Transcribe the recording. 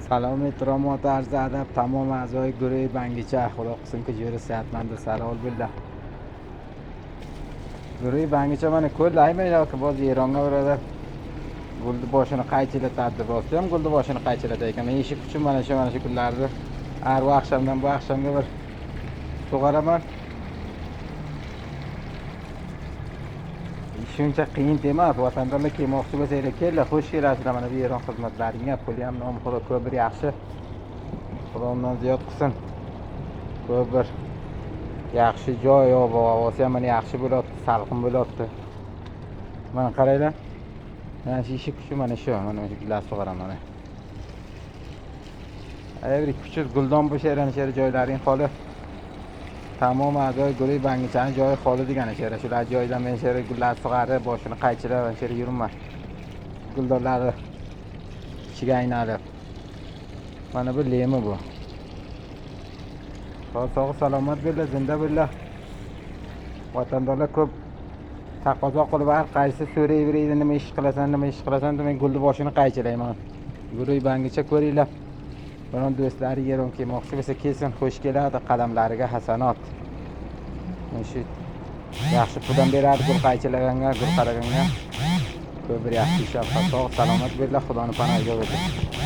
سلام احترام و عرض ادب تمام اعضای گروه بنگیچه. خدا قسم که جور صحتمند و سرحال بالله. گروه بنگیچه من کل aymaylar ki boz Eronga برادر gulni boshini qaychilatadi bosti ham gulni boshini qaychilatar ekan. Men eshik uchun mana shu kunlarda har bu oqshomdan bu oqshomga bir sug'oraman. Shuncha qiyin emas. Vatandoshlar kelmoqchi bo'lsanglar kelinglar, xush kelasizlar. Mana bu Eron xizmatlariga puli ham nom xudo ko'p bir yaxshi. Xudo undan ziyod qilsin. Ko'p bir yaxshi joy, havosi ham mana yaxshi bo'lyapti, salqin bo'lyapti. Mana qaranglar. Mana shu eshik uchi mana shu gullar sug'oraman mana. Bir kuchsiz guldon bo'shayranish joylaring xoli. Tamom a'zoy guruh bangichani joyi xoli degan ekan. Shular joydan men sher gullar sug'arib, boshini qaychilab, sher yuribman. Guldonlarni ichiga aynalib. Mana bu lemi bu. Sog' salomat bo'linglar, zinda bo'linglar. Vatandoshlar ko'p taqozo qilib har qaysi so'rayveradi, nima ish qilasan deb men gulni boshini qaychilayman. Guruh bangicha ko'ringlar. Biron do'stlari Eron kelmoqchi bo'lsa kelsin, xush keladi, qadamlariga hasanot. Shu yaxshi puldan beradi gul qaychilaganga, gul qaraganga. Ko'p bir yaxshi ish qilib, sog' salomat bo'linglar, Xudoning panohiga o'tsin.